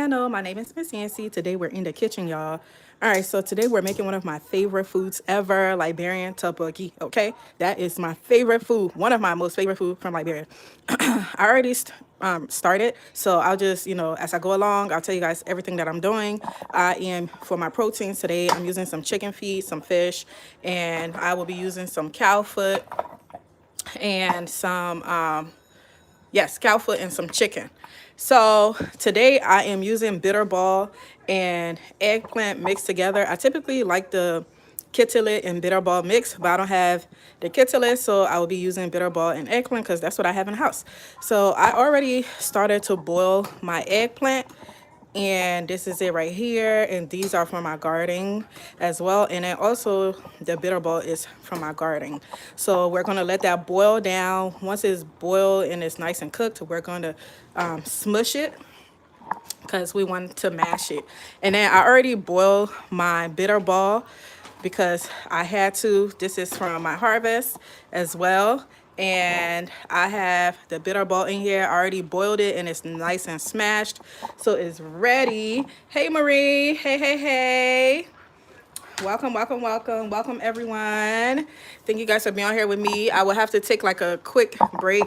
channel. My name is Miss Yancy. Today we're in the kitchen, y'all. All right, so today we're making one of my favorite foods ever, Liberian Torbogee. Okay, that is my favorite food, one of my most favorite food from Liberia. I already started, so I'll just, as I go along, I'll tell you guys everything that I'm doing. I am, for my proteins today, I'm using some chicken feet, some fish, and I will be using some cow foot and some yes, cow foot and some chicken. So today I am using Bitterball and eggplant mixed together. I typically like the kittilit and Bitterball mix, but I don't have the kittilit, so I will be using Bitterball and eggplant because that's what I have in the house. So I already started to boil my eggplant, and this is it right here, and these are from my garden as well, and then also the bitter ball is from my garden. So we're going to let that boil down. Once it's boiled and it's nice and cooked, we're going to smush it because we want to mash it. And then I already boiled my bitter ball because I had to. This is from my harvest as well. And I have the bitter ball in here. I already boiled it and it's nice and smashed. So it's ready. Hey Marie. Hey, hey, hey. Welcome, welcome, welcome, welcome everyone. Thank you guys for being on here with me. I will have to take like a quick break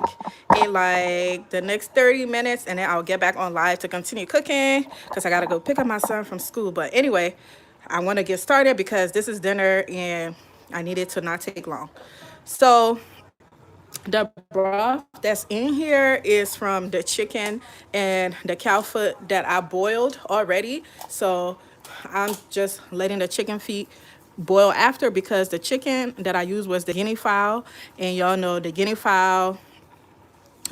in like the next 30 minutes, and then I'll get back on live to continue cooking because I gotta go pick up my son from school. But anyway, I want to get started because this is dinner and I need it to not take long. So the broth that's in here is from the chicken and the cow foot that I boiled already. So I'm just letting the chicken feet boil after because the chicken that I used was the guinea fowl, and y'all know the guinea fowl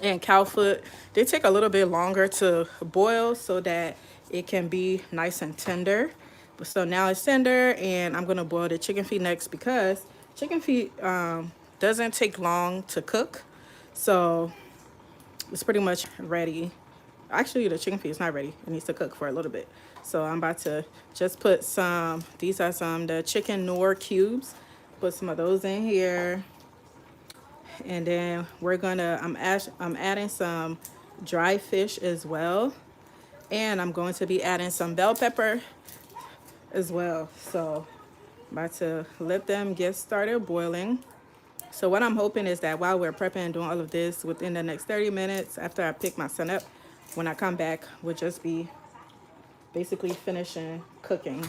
and cow foot, they take a little bit longer to boil so that it can be nice and tender. But so now it's tender, and I'm gonna boil the chicken feet next because chicken feet doesn't take long to cook. So it's pretty much ready. Actually, the chicken feet is not ready. It needs to cook for a little bit. So I'm about to just put some, these are some, the chicken Knorr cubes. Put some of those in here. And then we're gonna, I'm adding some dry fish as well. And I'm going to be adding some bell pepper as well. So I'm about to let them get started boiling. So what I'm hoping is that while we're prepping and doing all of this, within the next 30 minutes after I pick my son up, when I come back, we'll just be basically finishing cooking.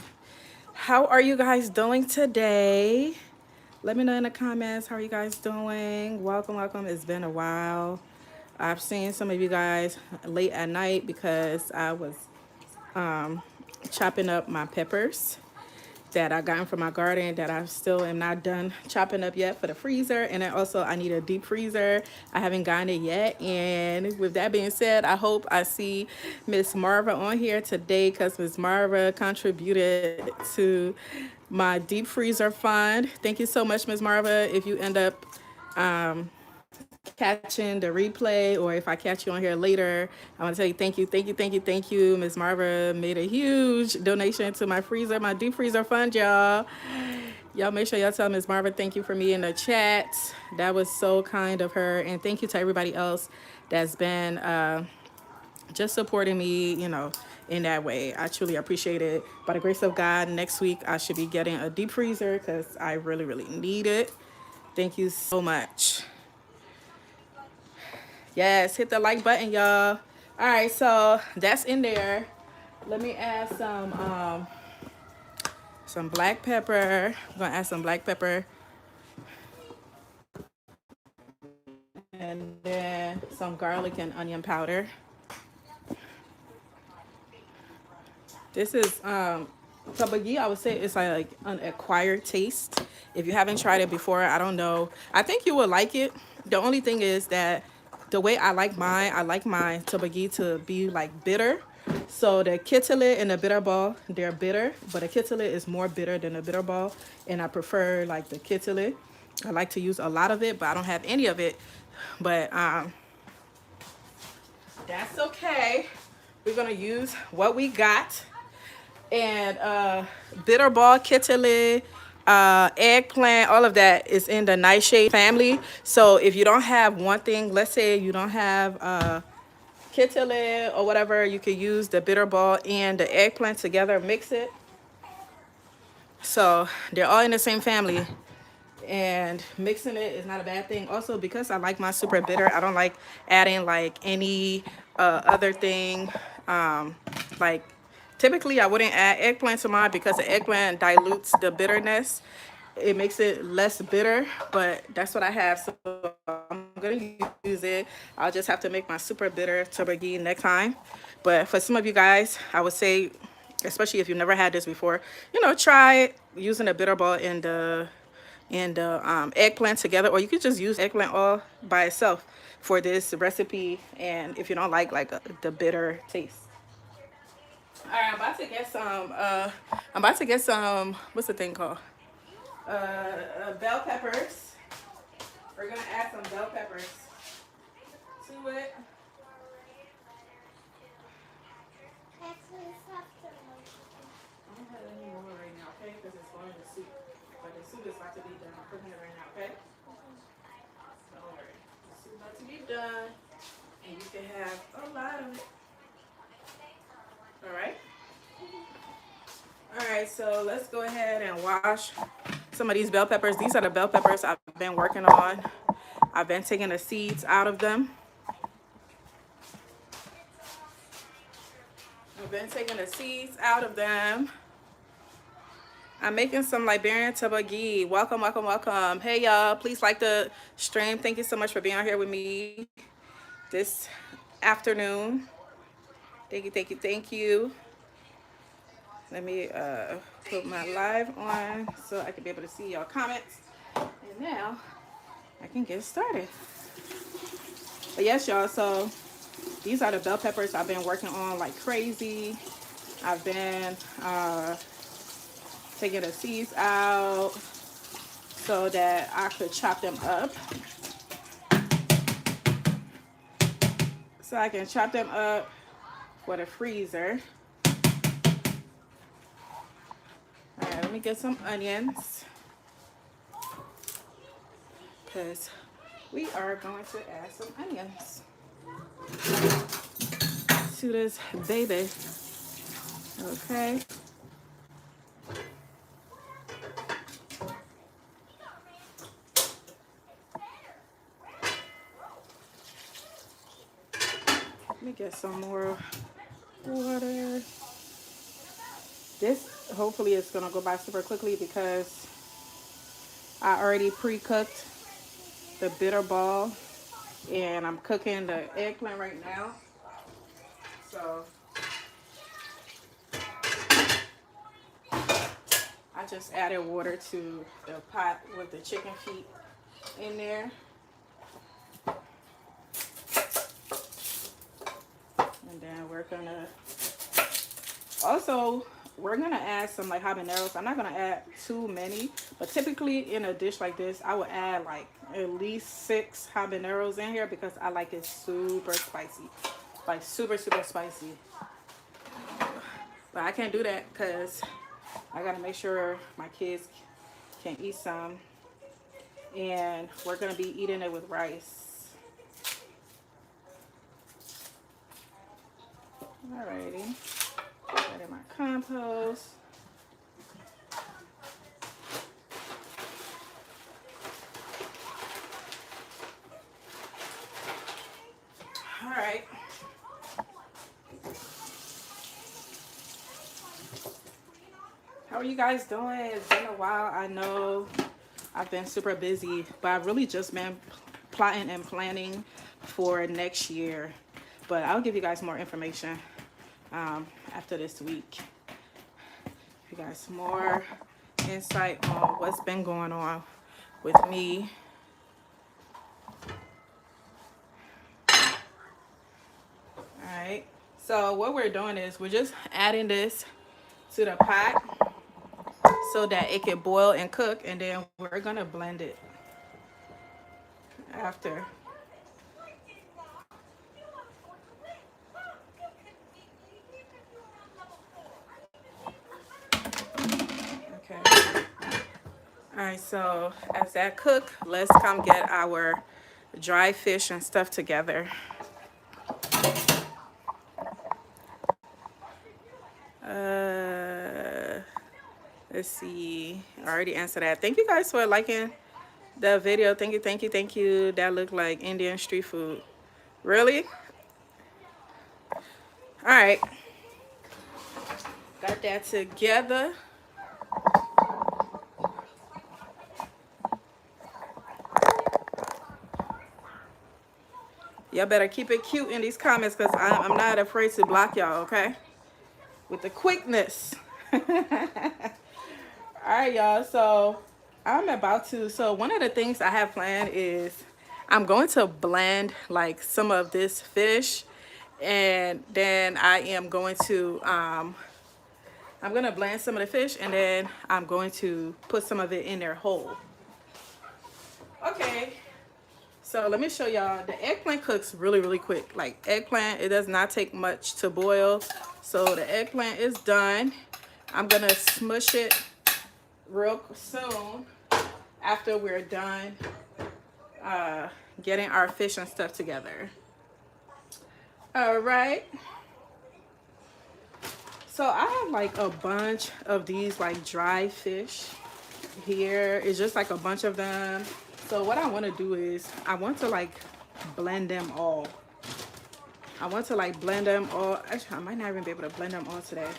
How are you guys doing today? Let me know in the comments, how are you guys doing? Welcome, welcome. It's been a while. I've seen some of you guys late at night because I was chopping up my peppers that I got from my garden that I still am not done chopping up yet for the freezer. And then also I need a deep freezer. I haven't gotten it yet. And with that being said, I hope I see Miss Marva on here today because Miss Marva contributed to my deep freezer fund. Thank you so much, Miss Marva. If you end up catching the replay, or if I catch you on here later, I want to tell you thank you, thank you, thank you, thank you. Miss Marva made a huge donation to my freezer, my deep freezer fund, y'all. Y'all make sure y'all tell Miss Marva thank you for me in the chat. That was so kind of her. And thank you to everybody else that's been just supporting me, in that way. I truly appreciate it. By the grace of God, next week I should be getting a deep freezer because I really, really need it. Thank you so much. Yes, hit the like button, y'all. All right, so that's in there. Let me add some black pepper. I'm gonna add some black pepper, and then some garlic and onion powder. This is Torbogee. I would say it's like an acquired taste. If you haven't tried it before, I don't know. I think you will like it. The only thing is that the way I like my Torbogee to be like bitter. So the kittilit and the bitter ball, they're bitter, but the kittilit is more bitter than the bitter ball, and I prefer like the kittilit. I like to use a lot of it, but I don't have any of it. But that's okay. We're gonna use what we got. And Bitterball, kittilit, eggplant, all of that is in the nightshade family. So if you don't have one thing, let's say you don't have kale or whatever. You could use the bitterball and the eggplant together, mix it. So they're all in the same family, and mixing it is not a bad thing. Also, because I like my super bitter, I don't like adding like any other thing. Like typically I wouldn't add eggplant to mine because the eggplant dilutes the bitterness. It makes it less bitter, but that's what I have, so I'm gonna use it. I'll just have to make my super bitter Torbogee next time. But for some of you guys, I would say, especially if you've never had this before, you know, try using a bitterball and eggplant together, or you could just use eggplant all by itself for this recipe. And if you don't like the bitter taste. All right, I'm about to get some, what's the thing called? Bell peppers. We're gonna add some bell peppers to it. I don't have any more right now, okay? Because it's going to soup. But the soup is about to be done. I'm cooking it right now, okay? Don't worry. The soup is about to be done. And you can have a lot of it. Alright? Alright, so let's go ahead and wash some of these bell peppers. These are the bell peppers I've been working on. I've been taking the seeds out of them. I'm making some Liberian Torbogee. Welcome, welcome, welcome. Hey, y'all. Please like the stream. Thank you so much for being here with me this afternoon. Thank you, thank you, thank you. Let me put my live on so I can be able to see y'all comments. And now I can get started. But yes, y'all, so these are the bell peppers I've been working on like crazy. I've been taking the seeds out so that I could chop them up. So I can chop them up for the freezer. All right, let me get some onions, because we are going to add some onions to this baby. Okay. Let me get some more water. This hopefully is gonna go by super quickly because I already pre-cooked the bitterball and I'm cooking the eggplant right now. So I just added water to the pot with the chicken feet in there. And then we're gonna add some like habaneros. I'm not gonna add too many, but typically in a dish like this, I would add like at least 6 habaneros in here because I like it super spicy, like super spicy. But I can't do that because I gotta make sure my kids can eat some, and we're gonna be eating it with rice. Alrighty. Add in my compost. All right. How are you guys doing? It's been a while. I know I've been super busy, but I've really just been plotting and planning for next year. But I'll give you guys more information after this week. Give you guys more insight on what's been going on with me. Alright, so what we're doing is we're just adding this to the pot so that it can boil and cook, and then we're gonna blend it after. Okay. Alright, so as that cook, let's come get our dry fish and stuff together. Let's see. I already answered that. Thank you guys for liking the video. Thank you, thank you, thank you. That looked like Indian street food. Really? All right. Got that together. Y'all better keep it cute in these comments because I'm not afraid to block y'all, okay? With the quickness. All right, y'all. So I'm about to, so one of the things I have planned is I'm going to blend like some of this fish, and then I am going to, I'm going to blend some of the fish, and then I'm going to put some of it in there whole. Okay. So let me show y'all. The eggplant cooks really, really quick. Like eggplant, it does not take much to boil. So the eggplant is done. I'm gonna smush it real soon after we're done getting our fish and stuff together. All right. So I have like a bunch of these like dry fish here. It's just like a bunch of them. So what I want to do is I want to like blend them all. I want to like blend them all. Actually, I might not even be able to blend them all today,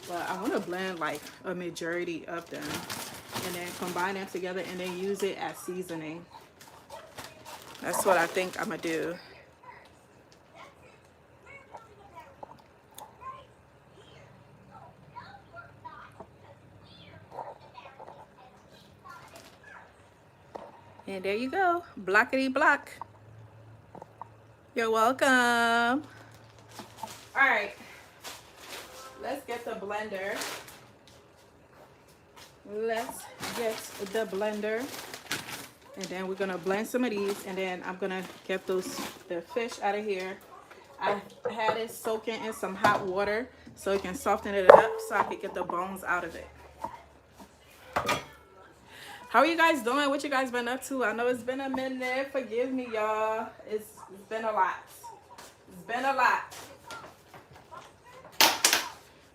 but I want to blend like a majority of them and then combine them together and then use it as seasoning. That's what I think I'm gonna do. And there you go, blockity block. You're welcome. All right, let's get the blender. Let's get the blender. And then we're gonna blend some of these, and then I'm gonna get the fish out of here. I had it soaking in some hot water so it can soften it up so I can get the bones out of it. How are you guys doing? What you guys been up to? I know it's been a minute. Forgive me, y'all. It's been a lot. It's been a lot.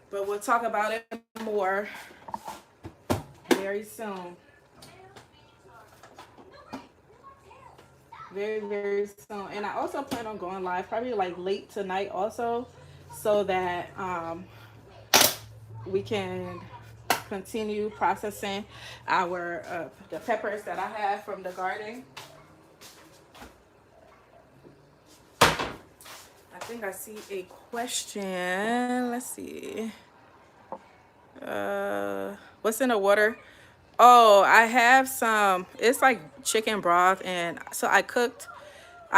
But we'll talk about it more very soon. Very, very soon. And I also plan on going live probably like late tonight also, so that we can continue processing our the peppers that I have from the garden. I think I see a question. Let's see. What's in the water? Oh, I have some, it's like chicken broth, and so I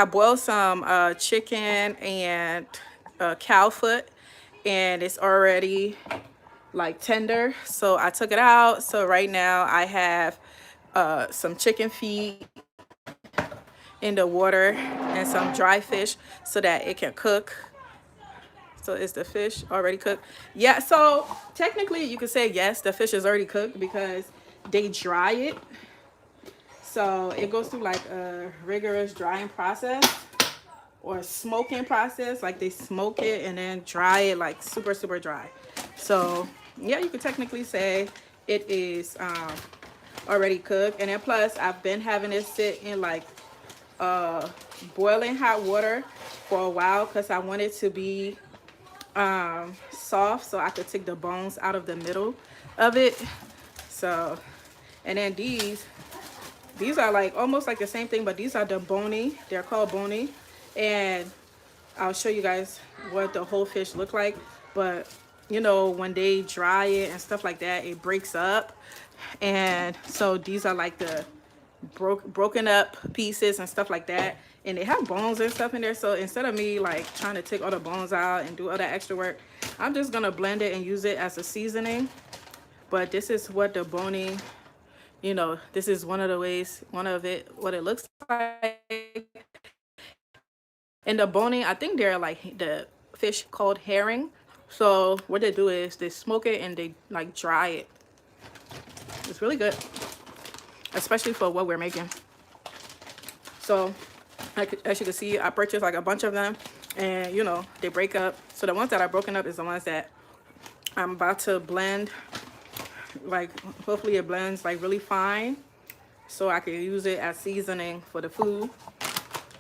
boiled some chicken and cow foot, and it's already like tender, so I took it out. So right now I have some chicken feet in the water and some dry fish so that it can cook. So is the fish already cooked? Yeah, so technically you could say yes, the fish is already cooked because they dry it. So it goes through like a rigorous drying process or smoking process. Like they smoke it and then dry it like super, super dry. So yeah, you could technically say it is already cooked. And then plus I've been having it sit in like boiling hot water for a while because I want it to be soft so I could take the bones out of the middle of it. So, and then these are like almost like the same thing, but these are the bony. They're called bony, and I'll show you guys what the whole fish look like. But you know, when they dry it and stuff like that, it breaks up, and so these are like the broken up pieces and stuff like that, and they have bones and stuff in there. So instead of me like trying to take all the bones out and do all that extra work, I'm just gonna blend it and use it as a seasoning. But this is what the bony, you know, this is one of the ways, what it looks like. And the bony, I think they're like the fish called herring. So what they do is they smoke it and they like dry it. It's really good, especially for what we're making. So as you can see, I purchased like a bunch of them, and you know, they break up. So the ones that are broken up is the ones that I'm about to blend, like hopefully it blends like really fine so I can use it as seasoning for the food.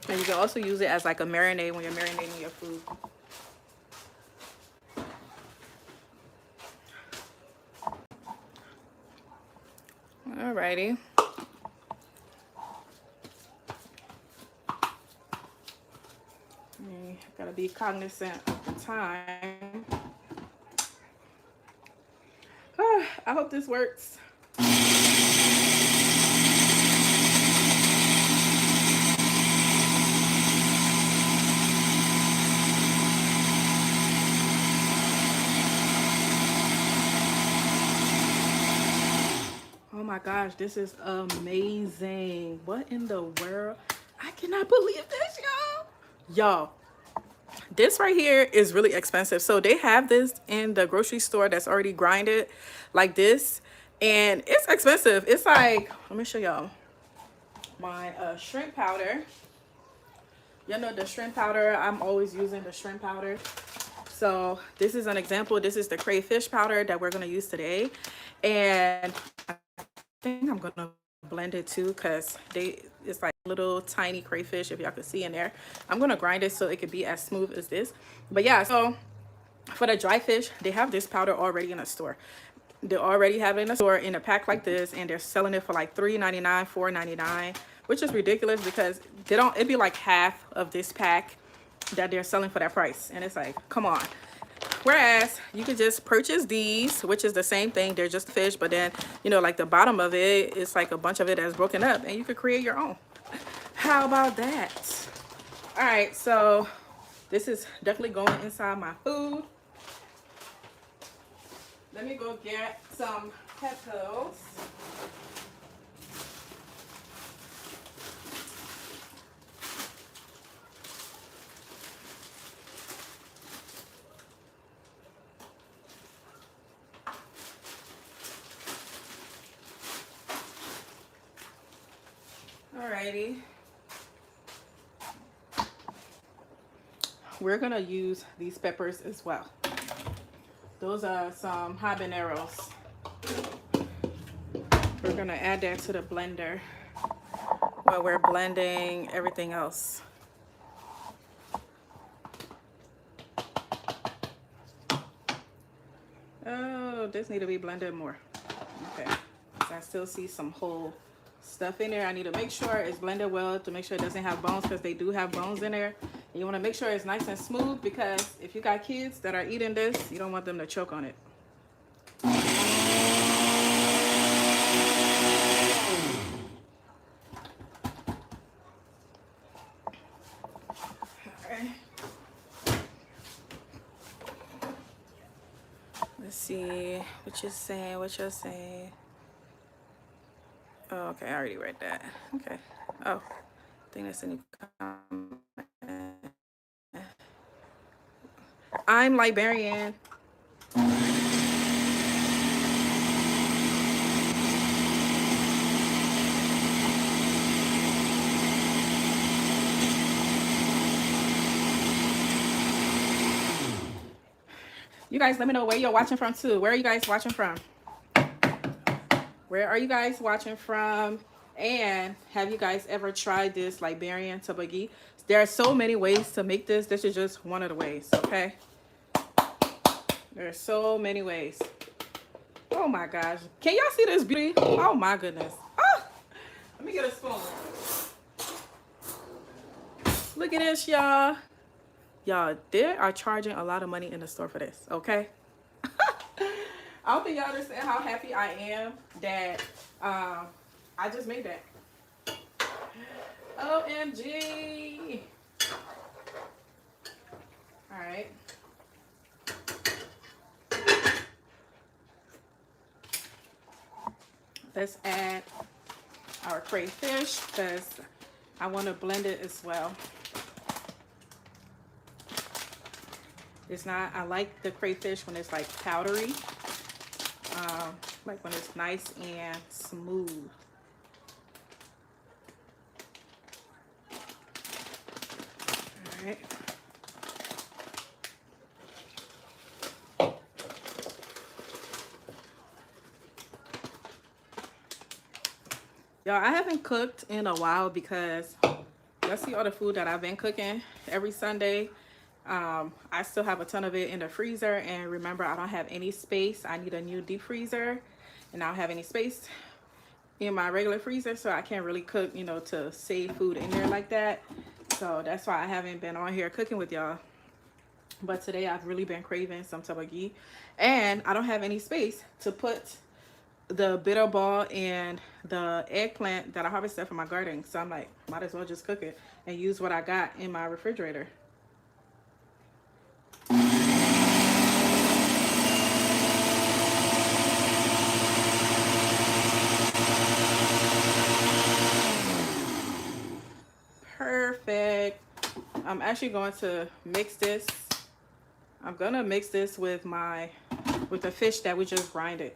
And you can also use it as like a marinade when you're marinating your food. Alrighty. Gotta be cognizant of the time. I hope this works. Oh my gosh, this is amazing. What in the world? I cannot believe this, y'all. Y'all, this right here is really expensive. So they have this in the grocery store that's already grinded like this. And it's expensive. It's like, let me show y'all my shrimp powder. You know the shrimp powder, I'm always using the shrimp powder. So this is an example. This is the crayfish powder that we're going to use today. And I think I'm going to blend it too because it's like little tiny crayfish, if y'all can see in there. I'm going to grind it so it could be as smooth as this. But yeah, so for the dry fish, they have this powder already in a store. They already have it in a store in a pack like this, and they're selling it for like $3.99, $4.99, which is ridiculous because it'd be like half of this pack that they're selling for that price. And it's like, come on. Whereas you could just purchase these, which is the same thing. They're just fish, but then, you know, like the bottom of it, it's like a bunch of it that's broken up, and you could create your own. How about that? All right, so this is definitely going inside my food. Let me go get some peppers. Alrighty. We're gonna use these peppers as well. Those are some habaneros. We're gonna add that to the blender while we're blending everything else. Oh, this need to be blended more. Okay, so I still see some whole stuff in there. I need to make sure it's blended well to make sure it doesn't have bones, because they do have bones in there. And you want to make sure it's nice and smooth, because if you got kids that are eating this, you don't want them to choke on it. Let's see what you're saying. What you're saying. Oh, okay. I already read that. Okay. Oh, I think that's a new comment. I'm Liberian. You guys, let me know where you're watching from too. Where are you guys watching from? Where are you guys watching from? And have you guys ever tried this Liberian Torbogee? There are so many ways to make this. This is just one of the ways, okay? There are so many ways. Oh my gosh. Can y'all see this beauty? Oh my goodness. Oh, let me get a spoon. Look at this, y'all. Y'all, they are charging a lot of money in the store for this, okay? I don't think y'all understand how happy I am that I just made that. OMG. All right. Let's add our crayfish because I want to blend it as well. It's not, I like the crayfish when it's like powdery, like when it's nice and smooth. All right. Y'all, I haven't cooked in a while because let's see all the food that I've been cooking every Sunday. I still have a ton of it in the freezer, and remember, I don't have any space. I need a new deep freezer, and I don't have any space in my regular freezer, so I can't really cook, you know, to save food in there like that. So that's why I haven't been on here cooking with y'all. But today I've really been craving some torbogee, and I don't have any space to put the bitterball and the eggplant that I harvested from my garden. So I'm like, might as well just cook it and use what I got in my refrigerator. Perfect. I'm actually going to mix this. I'm gonna mix this with the fish that we just grinded.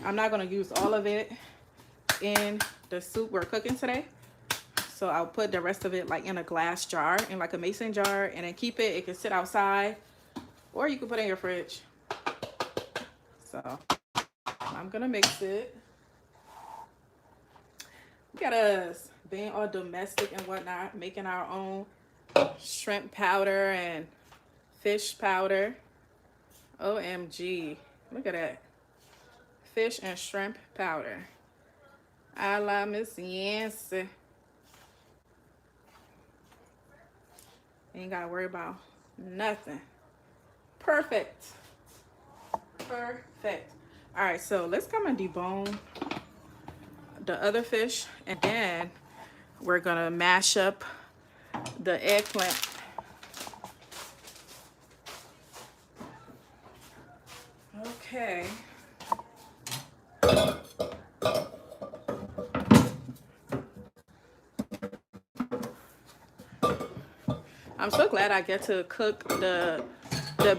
I'm not gonna use all of it in the soup we're cooking today. So I'll put the rest of it like in a glass jar, in like a mason jar, and then keep it. It can sit outside, or you can put it in your fridge. So I'm gonna mix it. Look at us being all domestic and whatnot, making our own shrimp powder and fish powder. OMG. Look at that. Fish and shrimp powder. A la Miss Yancy. Ain't gotta worry about nothing. Perfect. Perfect. All right, so let's come and debone the other fish, and then we're gonna mash up the eggplant. Okay. I'm so glad I get to cook the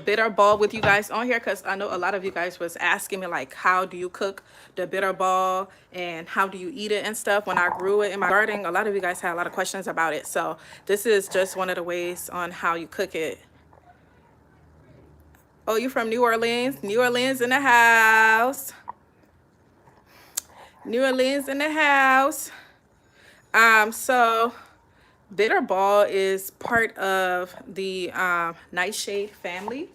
bitter ball with you guys on here, because I know a lot of you guys was asking me like, how do you cook the bitter ball and how do you eat it and stuff. When I grew it in my garden, a lot of you guys had a lot of questions about it. So this is just one of the ways on how you cook it. Oh, you from New Orleans? New Orleans in the house. New Orleans in the house. So Bitterball is part of the nightshade family.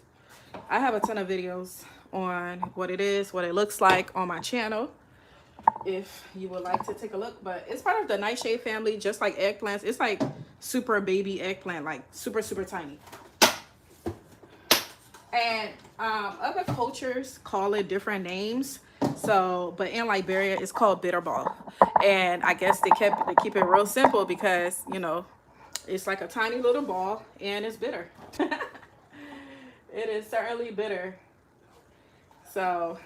I have a ton of videos on what it is, what it looks like on my channel, if you would like to take a look. But it's part of the nightshade family, just like eggplants. It's like super baby eggplant, like super, super tiny. And other cultures call it different names. So, but in Liberia, it's called bitterball. And I guess they keep it real simple because, you know, it's like a tiny little ball and it's bitter. It is certainly bitter. So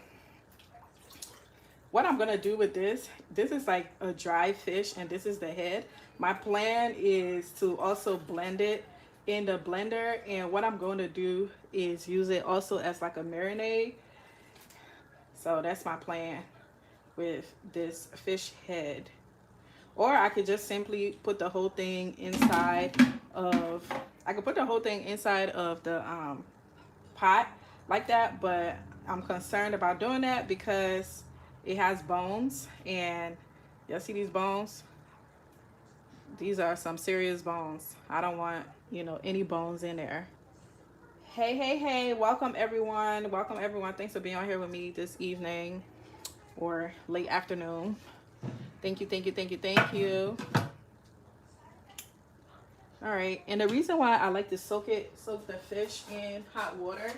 what I'm gonna do with this is like a dry fish, and this is the head. My plan is to also blend it in the blender, and what I'm going to do is use it also as like a marinade. So that's my plan with this fish head. Or I could just simply put the whole thing inside of, I could put the whole thing inside of the pot like that, but I'm concerned about doing that because it has bones, and y'all see these bones? These are some serious bones. I don't want, you know, any bones in there. Hey, hey, hey, welcome everyone. Welcome everyone. Thanks for being on here with me this evening or late afternoon. Thank you, thank you, thank you, thank you. All right, and the reason why I like to soak the fish in hot water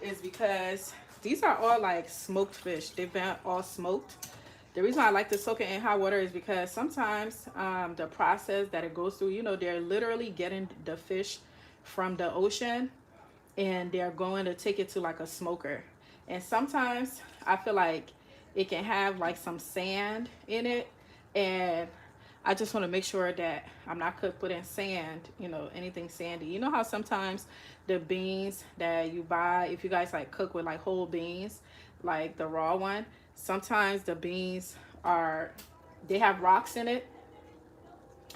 is because these are all like smoked fish. They've been all smoked. The reason why I like to soak it in hot water is because sometimes the process that it goes through, you know, they're literally getting the fish from the ocean and they're going to take it to like a smoker. And sometimes I feel like it can have like some sand in it, and I just want to make sure that I'm not putting sand, you know, anything sandy. You know how sometimes the beans that you buy, if you guys like cook with like whole beans, like the raw one, sometimes the beans they have rocks in it,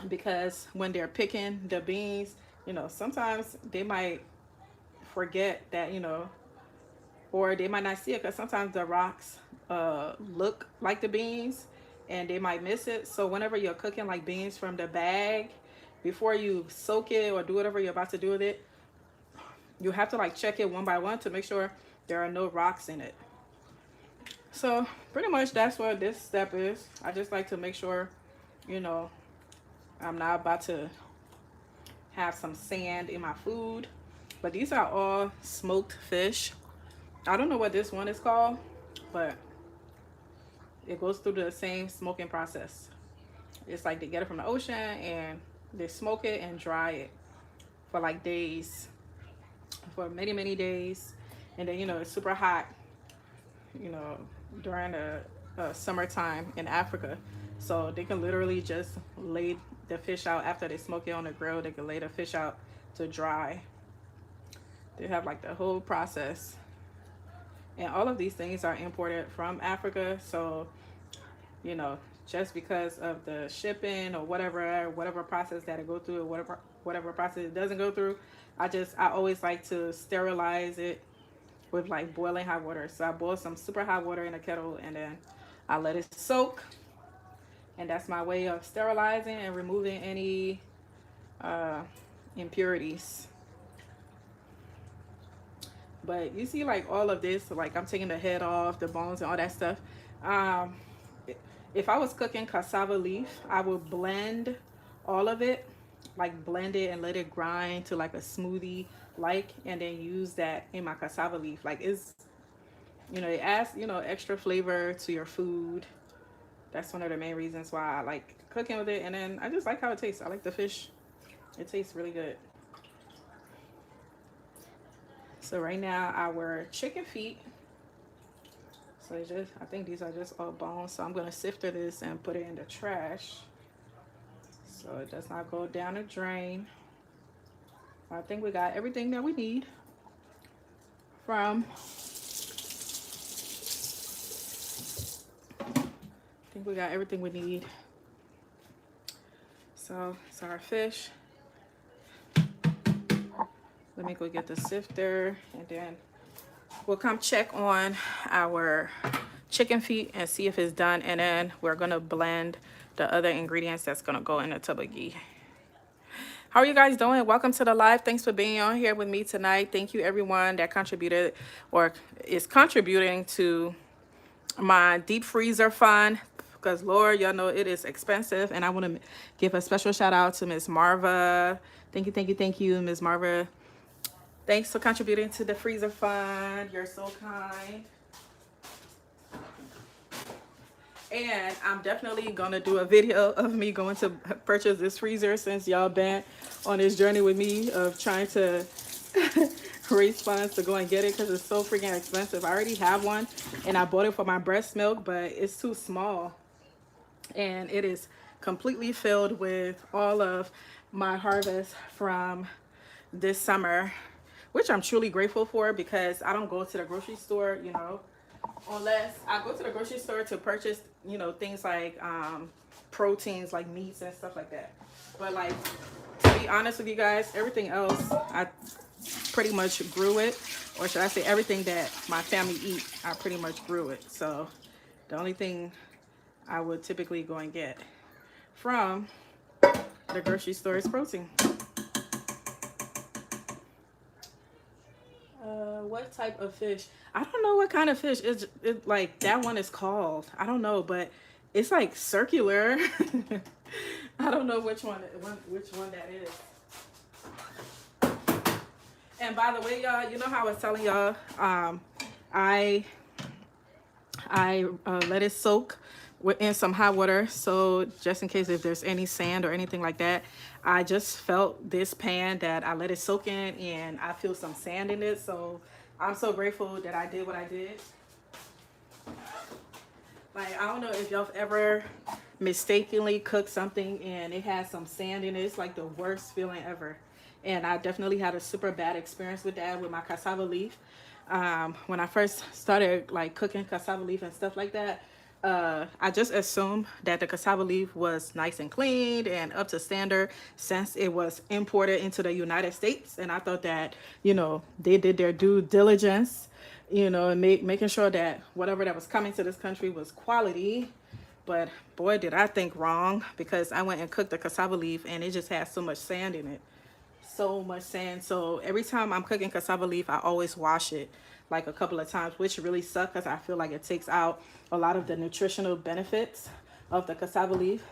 because when they're picking the beans, you know, sometimes they might forget that, you know, or they might not see it because sometimes the rocks look like the beans and they might miss it. So whenever you're cooking like beans from the bag, before you soak it or do whatever you're about to do with it, you have to like check it one by one to make sure there are no rocks in it. So pretty much that's what this step is. I just like to make sure, you know, I'm not about to have some sand in my food. But these are all smoked fish. I don't know what this one is called, but it goes through the same smoking process. It's like they get it from the ocean and they smoke it and dry it for like days, for many, many days. And then, you know, it's super hot, you know, during the summertime in Africa. So they can literally just lay the fish out after they smoke it on the grill. They can lay the fish out to dry. They have like the whole process. And all of these things are imported from Africa. So, you know, just because of the shipping or whatever process that it go through, or whatever process it doesn't go through, I always like to sterilize it with like boiling hot water. So I boil some super hot water in a kettle and then I let it soak. And that's my way of sterilizing and removing any impurities. But you see like all of this, like I'm taking the head off, the bones and all that stuff. If I was cooking cassava leaf, I would blend all of it, like blend it and let it grind to like a smoothie like, and then use that in my cassava leaf. Like it's, you know, it adds, you know, extra flavor to your food. That's one of the main reasons why I like cooking with it. And then I just like how it tastes. I like the fish. It tastes really good. So right now our chicken feet. So I think these are just all bones. So I'm gonna sift through this and put it in the trash, so it does not go down the drain. I think we got everything that we need from. I think we got everything we need. So it's our fish. Let me go get the sifter and then we'll come check on our chicken feet and see if it's done. And then we're gonna blend the other ingredients that's gonna go in the torbogee. How are you guys doing? Welcome to the live. Thanks for being on here with me tonight. Thank you everyone that contributed or is contributing to my deep freezer fund, because Lord, y'all know it is expensive. And I want to give a special shout out to Miss Marva. Thank you, Miss Marva. Thanks for contributing to the freezer fund. You're so kind. And I'm definitely gonna do a video of me going to purchase this freezer, since y'all been on this journey with me of trying to raise funds to go and get it, because it's so freaking expensive. I already have one and I bought it for my breast milk, but it's too small. And it is completely filled with all of my harvest from this summer, which I'm truly grateful for, because I don't go to the grocery store, you know, unless I go to the grocery store to purchase, you know, things like proteins, like meats and stuff like that. But like, to be honest with you guys, everything else I pretty much grew it, or should I say everything that my family eat, I pretty much grew it. So the only thing I would typically go and get from the grocery store is protein. What type of fish? I don't know what kind of fish it like that one is called. I don't know, but it's like circular. I don't know which one that is. And by the way, y'all, you know how I was telling y'all, I let it soak in some hot water, so just in case if there's any sand or anything like that. I just felt this pan that I let it soak in and I feel some sand in it, so I'm so grateful that I did what I did. Like, I don't know if y'all ever mistakenly cooked something and it has some sand in it. It's like the worst feeling ever. And I definitely had a super bad experience with that with my cassava leaf. When I first started like cooking cassava leaf and stuff like that, I just assumed that the cassava leaf was nice and clean and up to standard, since it was imported into the United States. And I thought that, you know, they did their due diligence you know, and making sure that whatever that was coming to this country was quality. But boy, did I think wrong, because I went and cooked the cassava leaf and it just had so much sand in it. So much sand. So every time I'm cooking cassava leaf, I always wash it like a couple of times, which really sucks because I feel like it takes out a lot of the nutritional benefits of the cassava leaf.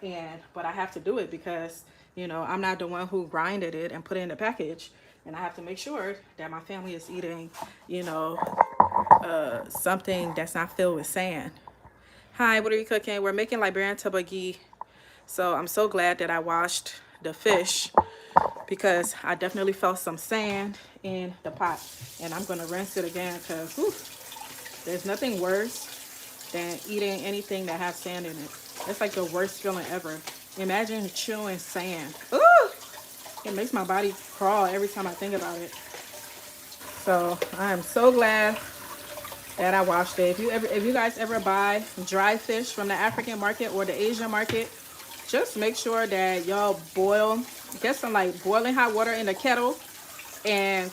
And but I have to do it because, you know, I'm not the one who grinded it and put it in the package, and I have to make sure that my family is eating, you know, something that's not filled with sand. Hi, what are you cooking? We're making Liberian Torbogee. So I'm so glad that I washed the fish, because I definitely felt some sand in the pot. And I'm gonna rinse it again because there's nothing worse than eating anything that has sand in it. It's like the worst feeling ever. Imagine chewing sand. Ooh! It makes my body crawl every time I think about it. So I am so glad that I washed it. If you guys ever buy dry fish from the African market or the Asian market, just make sure that y'all get some like boiling hot water in the kettle, and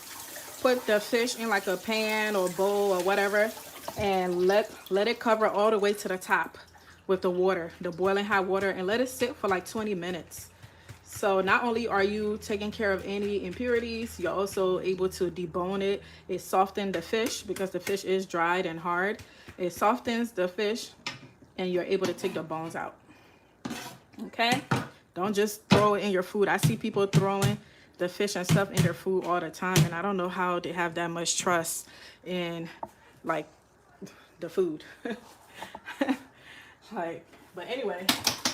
put the fish in like a pan or bowl or whatever, and let it cover all the way to the top with the water, the boiling hot water, and let it sit for like 20 minutes. So not only are you taking care of any impurities, you're also able to debone it. It softens the fish because the fish is dried and hard. It softens the fish and you're able to take the bones out. Okay? Don't just throw it in your food. I see people throwing the fish and stuff in their food all the time, and I don't know how they have that much trust in like the food. Like, but anyway,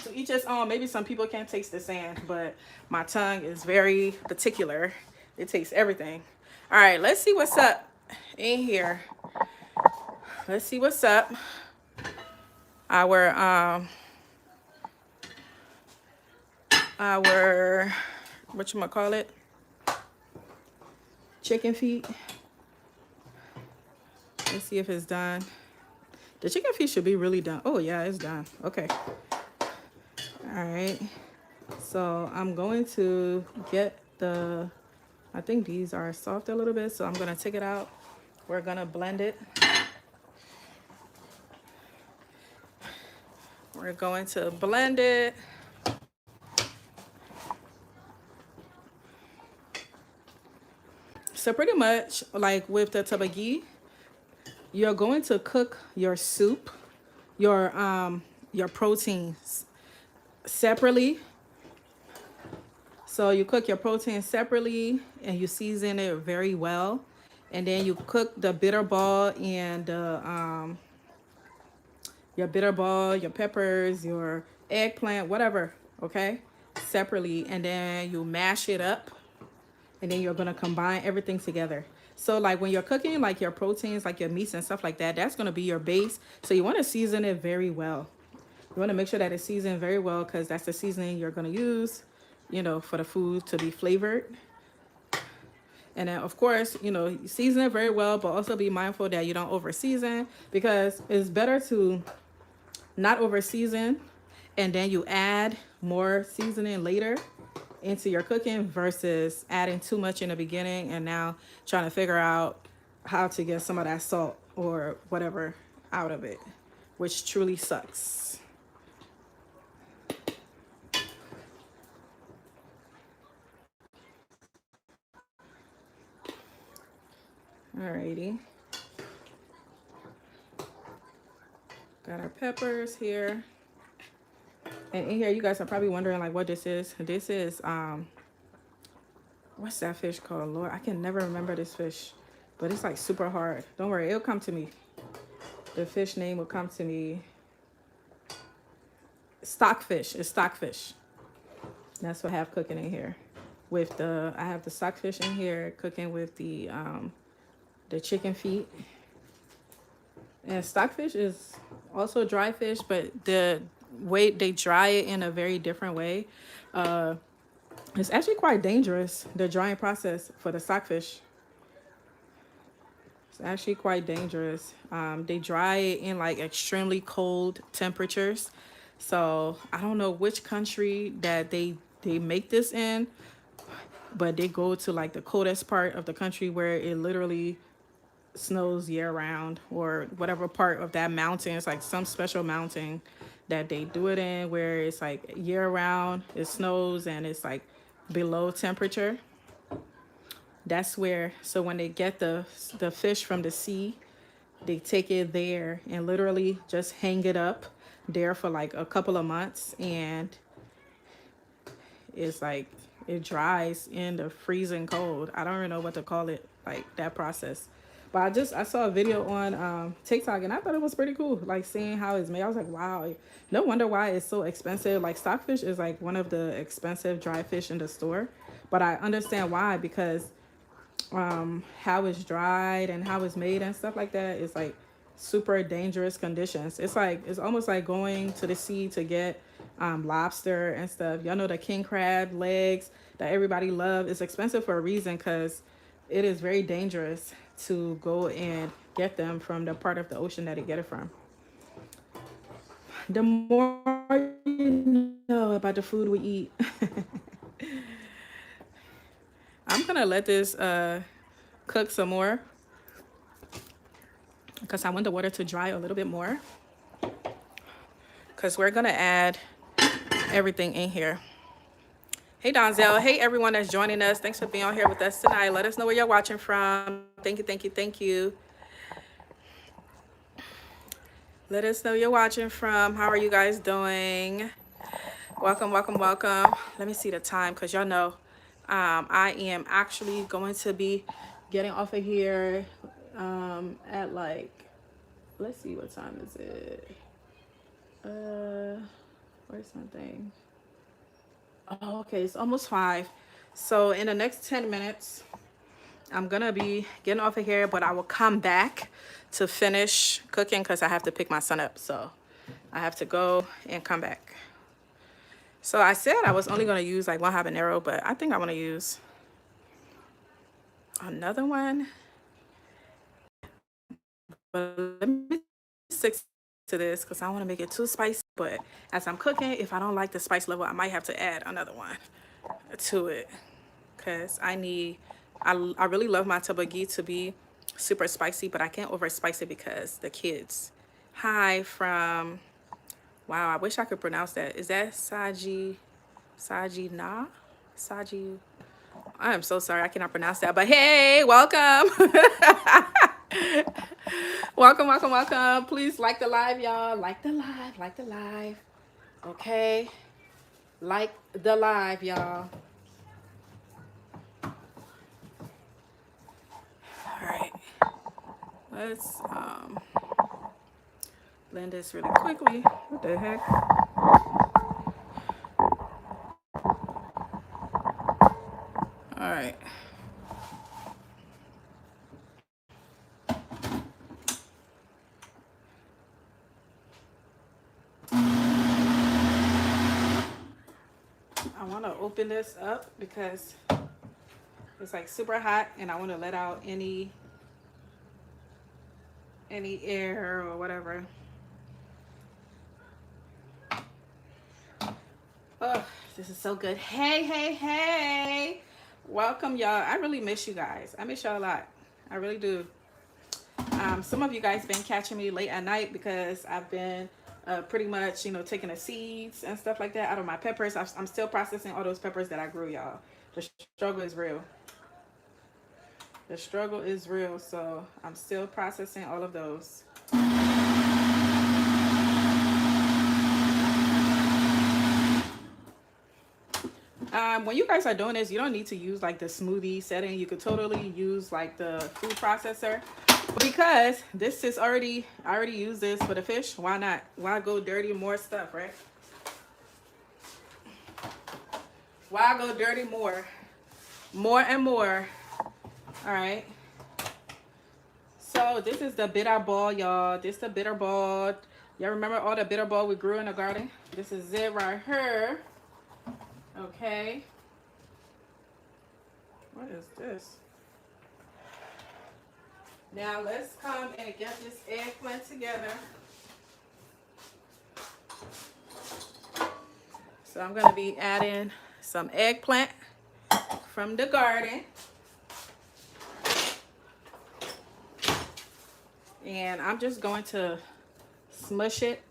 to each his own. Maybe some people can't taste the sand, but my tongue is very particular. It tastes everything. All right, let's see what's up in here. Let's see what's up. Our whatchamacallit, chicken feet. Let's see if it's done. The chicken feet should be really done. Oh yeah, it's done. Okay. All right. So I'm going to get I think these are soft a little bit, so I'm gonna take it out. We're gonna blend it. We're going to blend it. So pretty much like with the torbogee, you're going to cook your soup, your proteins separately. So you cook your protein separately and you season it very well. And then you cook the bitterball and your bitterball, your peppers, your eggplant, whatever, okay, separately. And then you mash it up, and then you're gonna combine everything together. So like when you're cooking like your proteins, like your meats and stuff like that, that's gonna be your base. So you wanna season it very well. You wanna make sure that it's seasoned very well, because that's the seasoning you're gonna use, you know, for the food to be flavored. And then of course, you know, season it very well, but also be mindful that you don't over season, because it's better to not over season and then you add more seasoning later into your cooking, versus adding too much in the beginning and now trying to figure out how to get some of that salt or whatever out of it, which truly sucks. Alrighty. Got our peppers here. And in here, you guys are probably wondering like what this is. This is what's that fish called? Lord, I can never remember this fish, but it's like super hard. Don't worry, it'll come to me. The fish name will come to me. Stockfish. It's stockfish. That's what I have cooking in here. I have the stockfish in here cooking with the chicken feet. And stockfish is also dry fish, but the way they dry it in a very different way. It's actually quite dangerous, the drying process for the stockfish. It's actually quite dangerous. They dry it in like extremely cold temperatures. So I don't know which country that they make this in, but they go to like the coldest part of the country where it literally snows year round, or whatever part of that mountain. It's like some special mountain that they do it in where it's like year round, it snows and it's like below temperature. That's where, so when they get the fish from the sea, they take it there and literally just hang it up there for like a couple of months, and it's like it dries in the freezing cold. I don't even know what to call it, like that process. But I saw a video on TikTok, and I thought it was pretty cool, like seeing how it's made. I was like, wow, no wonder why it's so expensive. Like stockfish is like one of the expensive dry fish in the store, but I understand why, because how it's dried and how it's made and stuff like that is like super dangerous conditions. It's like it's almost like going to the sea to get lobster and stuff. Y'all know the king crab legs that everybody love. It's expensive for a reason, because it is very dangerous to go and get them from the part of the ocean that they get it from. The more you know about the food we eat. I'm gonna let this cook some more, because I want the water to dry a little bit more, because we're gonna add everything in here. Hey Donzel, hey everyone that's joining us. Thanks for being on here with us tonight. Let us know where you're watching from. Thank you, thank you, thank you. Let us know you're watching from. How are you guys doing? Welcome, welcome, welcome. Let me see the time, because y'all know I am actually going to be getting off of here at like, let's see, what time is it? Where's my thing? Oh, okay, it's almost 5. So in the next 10 minutes, I'm gonna be getting off of here, but I will come back to finish cooking, because I have to pick my son up. So I have to go and come back. So I said I was only gonna use like 1 habanero, but I think I wanna use another one. But let me stick to this, because I don't want to make it too spicy. But as I'm cooking, if I don't like the spice level, I might have to add another one to it, because I really love my torbogee to be super spicy, but I can't over spice it because the kids. Hi from, wow, I wish I could pronounce that. Is that Saji Na? Saji? I am so sorry, I cannot pronounce that, but hey, welcome. Welcome, welcome, welcome. Please like the live, y'all. Like the live, like the live. Okay. Like the live, y'all. All right. Let's blend this really quickly. What the heck? All right. I want to open this up because it's like super hot, and I want to let out any air or whatever. Oh, this is so good. Hey, hey, hey. Welcome, y'all. I really miss you guys. I miss y'all a lot. I really do. Some of you guys been catching me late at night because I've been pretty much, you know, taking the seeds and stuff like that out of my peppers. I'm still processing all those peppers that I grew, y'all. The struggle is real. The struggle is real, so I'm still processing all of those. When you guys are doing this, you don't need to use like the smoothie setting. You could totally use like the food processor, because this is I already used this for the fish. Why not? Why go dirty more stuff, right? Why go dirty more and more? All right. So this is the Bitterball, y'all. This is the Bitterball. Y'all remember all the Bitterball we grew in the garden? This is it right here. Okay. What is this? Now let's come and get this eggplant together. So I'm gonna be adding some eggplant from the garden. And I'm just going to smush it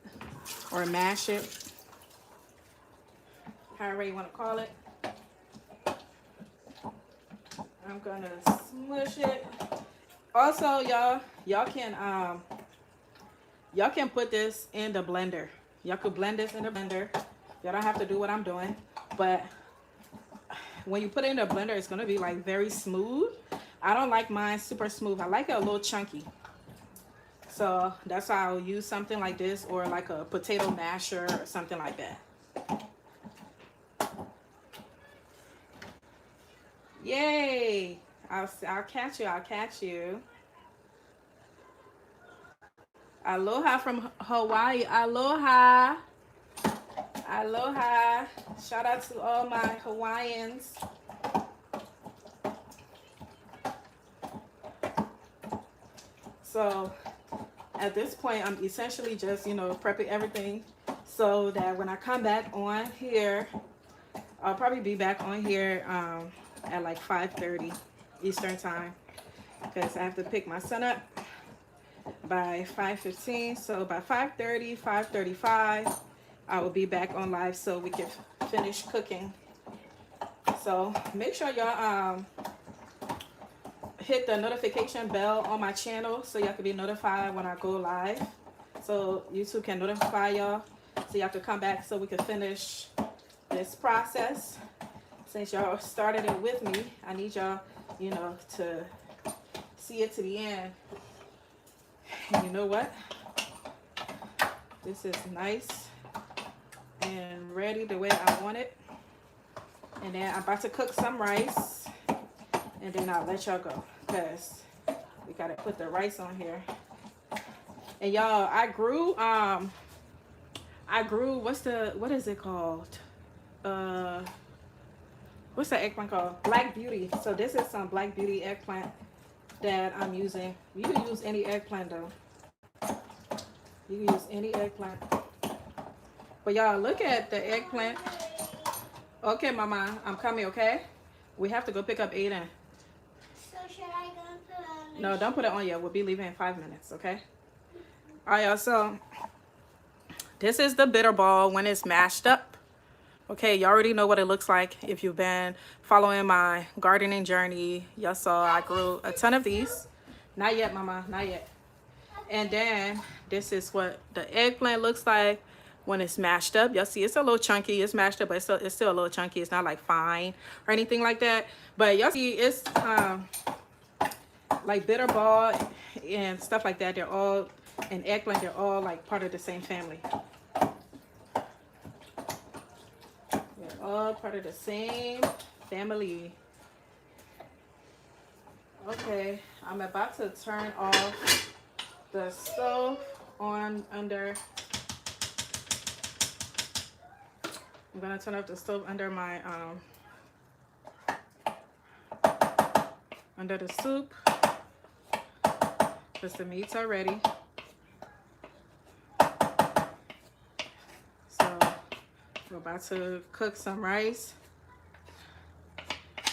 or mash it, however you want to call it. I'm gonna smush it. Also, y'all can put this in the blender. Y'all could blend this in the blender. Y'all don't have to do what I'm doing, but when you put it in the blender, it's gonna be like very smooth. I don't like mine super smooth. I like it a little chunky. So that's why I'll use something like this, or like a potato masher or something like that. Yay! I'll catch you. I'll catch you. Aloha from Hawaii. Aloha. Aloha. Shout out to all my Hawaiians. So at this point, I'm essentially just, prepping everything so that when I come back on here, I'll probably be back on here at like 5:30 Eastern time, because I have to pick my son up by 5:15. So by 5:30, 5:35, I will be back on live so we can finish cooking. So make sure y'all hit the notification bell on my channel so y'all can be notified when I go live, so YouTube can notify y'all, so y'all can come back so we can finish this process. Since y'all started it with me, I need y'all, to see it to the end. And you know what? This is nice and ready the way I want it. And then I'm about to cook some rice, and then I'll let y'all go, because we gotta put the rice on here. And y'all, I grew what is it called? What's the eggplant called? Black Beauty. So this is some Black Beauty eggplant that I'm using. You can use any eggplant though. You can use any eggplant. But y'all, look at the eggplant. Okay, Mama, I'm coming, okay? We have to go pick up Aiden. So should I go put on? No, don't put it on yet. We'll be leaving in 5 minutes, okay? All right, y'all, so this is the Bitterball when it's mashed up. Okay, you already know what it looks like. If you've been following my gardening journey, y'all saw I grew a ton of these. Not yet, Mama, not yet. And then this is what the eggplant looks like when it's mashed up. Y'all see it's a little chunky. It's mashed up, but it's still a little chunky. It's not like fine or anything like that. But y'all see it's like Bitterball and stuff like that. They're all, and eggplant, they're all like part of the same family. They're all part of the same family. Okay, I'm about to turn off the stove on under. I'm gonna turn off the stove under my under the soup, because the meats are ready. So we're about to cook some rice.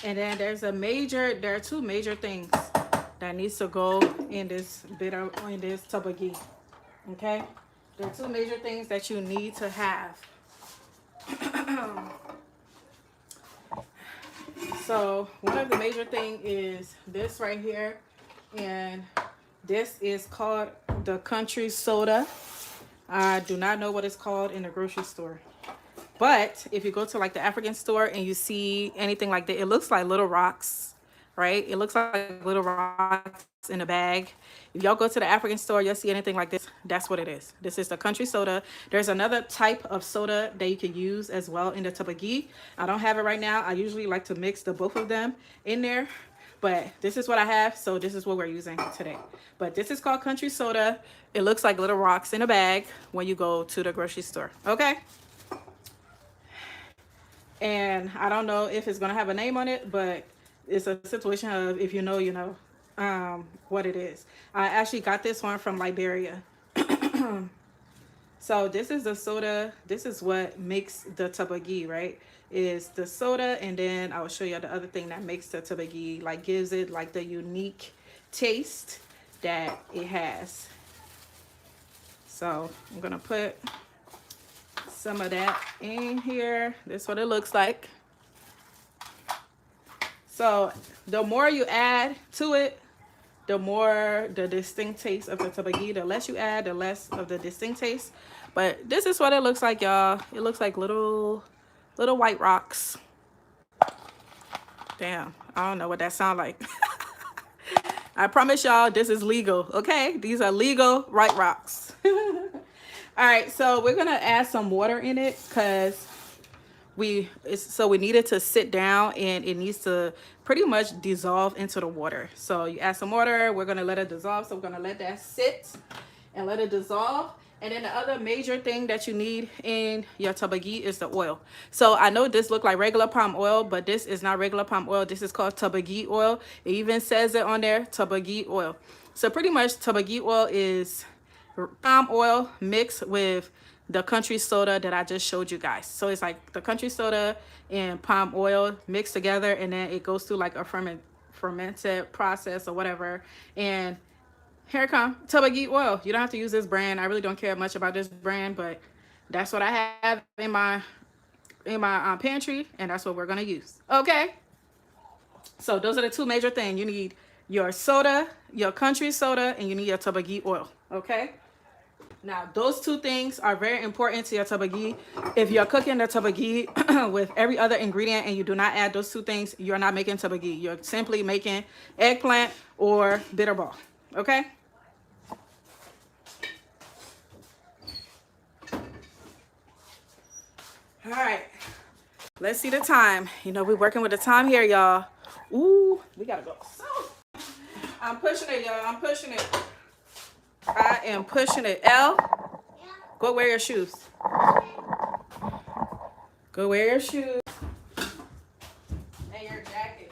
And then there are two major things that needs to go in this torbogee. Okay? There are two major things that you need to have. So one of the major things is this right here, and this is called the country soda. I do not know what it's called in the grocery store, but if you go to like the African store and you see anything like that, it looks like little rocks, right? It looks like little rocks in a bag. If y'all go to the African store, you'll see anything like this. That's what it is. This is the country soda. There's another type of soda that you can use as well in the torbogee. I don't have it right now. I usually like to mix the both of them in there, but this is what I have, so this is what we're using today. But this is called country soda. It looks like little rocks in a bag when you go to the grocery store. Okay? And I don't know if it's gonna have a name on it, but it's a situation of, if you know, you know what it is. I actually got this one from Liberia. So this is the soda. This is what makes the torbogee, right? Is the soda, and then I will show you the other thing that makes the torbogee, like gives it like the unique taste that it has. So I'm gonna put some of that in here. This is what it looks like. So the more you add to it, the more the distinct taste of the torbogee. The less you add, the less of the distinct taste. But this is what it looks like, y'all. It looks like little white rocks. Damn, I don't know what that sound like. I promise y'all this is legal, okay? These are legal white rocks. All right, so we're gonna add some water in it because we need it to sit down and it needs to pretty much dissolve into the water. So you add some water, we're gonna let it dissolve. So we're gonna let that sit and let it dissolve. And then the other major thing that you need in your torbogee is the oil. So I know this look like regular palm oil, but this is not regular palm oil. This is called torbogee oil. It even says it on there, torbogee oil. So pretty much torbogee oil is palm oil mixed with the country soda that I just showed you guys. So it's like the country soda and palm oil mixed together, and then it goes through like a fermented process or whatever. And here it comes, Torbogee oil. You don't have to use this brand. I really don't care much about this brand, but that's what I have in my pantry, and that's what we're gonna use. Okay. So those are the two major things. You need your soda, your country soda, and you need your Torbogee oil. Okay. Now, those two things are very important to your torbogee. If you're cooking the torbogee with every other ingredient and you do not add those two things, you're not making torbogee. You're simply making eggplant or bitterball. Okay? All right. Let's see the time. You know, we're working with the time here, y'all. Ooh, we gotta go. So, I'm pushing it, y'all. I'm pushing it. I am pushing it. Elle, go wear your shoes. Go wear your shoes and your jacket.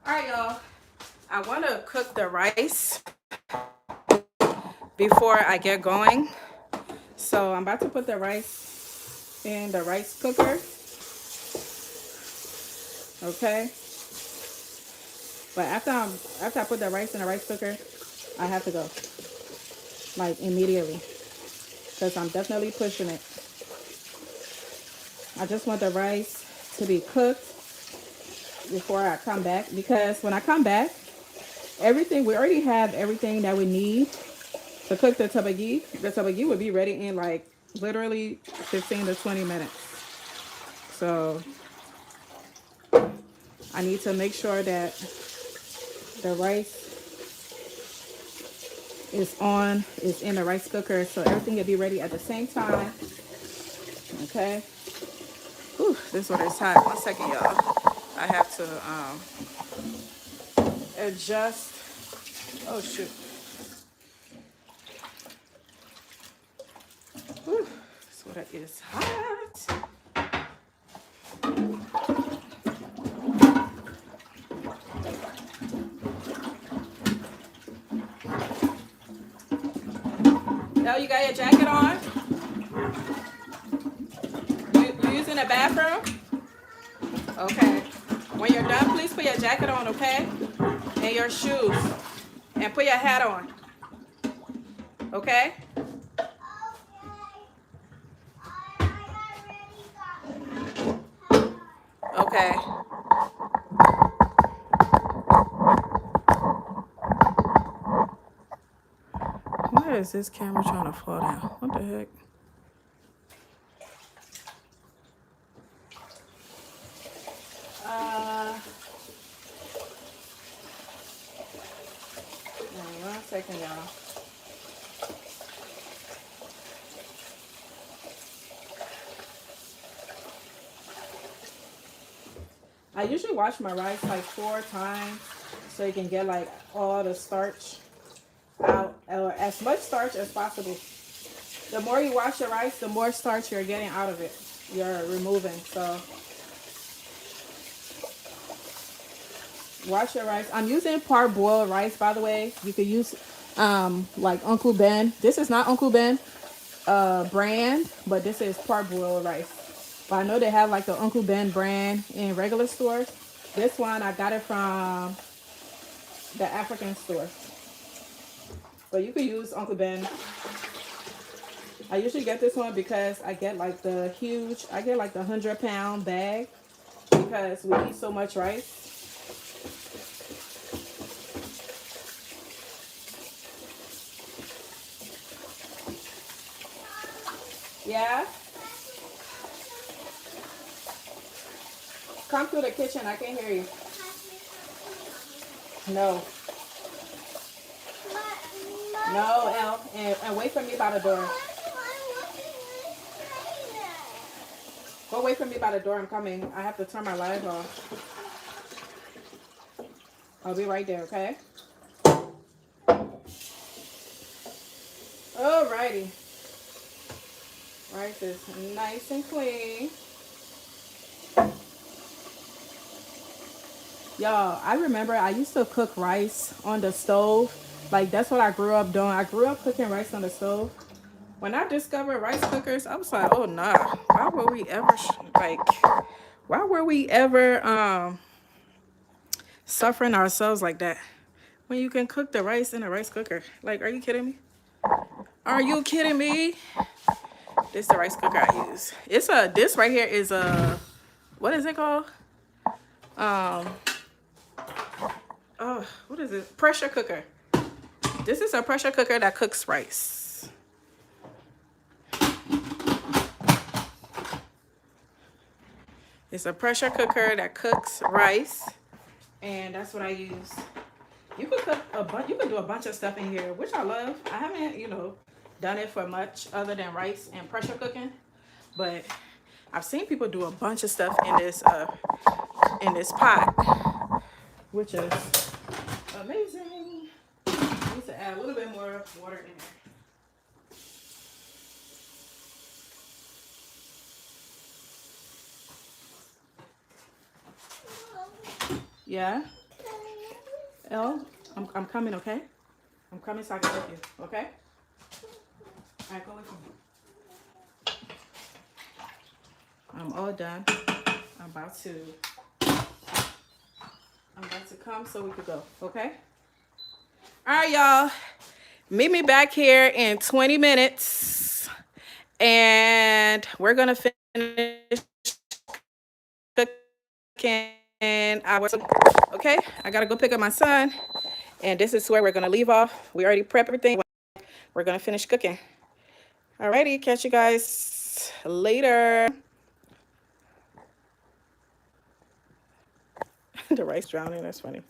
All right, y'all. I want to cook the rice before I get going. So I'm about to put the rice in the rice cooker. Okay. But after I put the rice in the rice cooker, I have to go. Like immediately. Because I'm definitely pushing it. I just want the rice to be cooked before I come back. Because when I come back, we already have everything that we need to cook the torbogee. The torbogee would be ready in like literally 15 to 20 minutes. So I need to make sure that the rice is in the rice cooker so everything will be ready at the same time. Okay. Whew, this water is hot. 1 second, y'all. I have to adjust. Oh shoot. Whew, this water is hot. Now you got your jacket on? You using the bathroom? Okay. When you're done, please put your jacket on, okay? And your shoes. And put your hat on. Okay? Okay. Why is this camera trying to fall down? What the heck? No, 1 second, y'all. I usually wash my rice like 4 times so you can get like all the starch out, or as much starch as possible. The more you wash your rice, the more starch you're getting out of it. You're removing. So wash your rice. I'm using parboiled rice, by the way. You could use like Uncle Ben. This is not Uncle Ben brand, but this is parboiled rice. But I know they have like the Uncle Ben brand in regular stores. This one I got it from the African store. But you could use Uncle Ben. I usually get this one because I get like the huge, I get like the 100-pound bag because we eat so much rice. Yeah? Come through the kitchen. I can hear you. No. No, El. And wait for me by the door. Go wait for me by the door. I'm coming. I have to turn my light off. I'll be right there, okay? Alrighty. Rice is nice and clean. Y'all, I remember I used to cook rice on the stove. Like, that's what I grew up doing. I grew up cooking rice on the stove. When I discovered rice cookers, I was like, oh, nah. Why were we ever, why were we ever suffering ourselves like that? When you can cook the rice in a rice cooker. Like, are you kidding me? Are you kidding me? This is the rice cooker I use. This right here is what is it called? What is it? Pressure cooker. This is a pressure cooker that cooks rice. It's a pressure cooker that cooks rice, and that's what I use. You could cook you could do a bunch of stuff in here, which I love. I haven't, done it for much other than rice and pressure cooking, but I've seen people do a bunch of stuff in this pot, which is amazing. I need to add a little bit more water in there. Yeah, Elle, I'm coming, okay? I'm coming so I can help you, okay? All right, go with me. I'm all done. I'm about to come so we could go, okay? All right, y'all. Meet me back here in 20 minutes. And we're going to finish cooking our, okay? I got to go pick up my son. And this is where we're going to leave off. We already prepped everything. We're going to finish cooking. Alrighty, catch you guys later. The rice drowning, that's funny.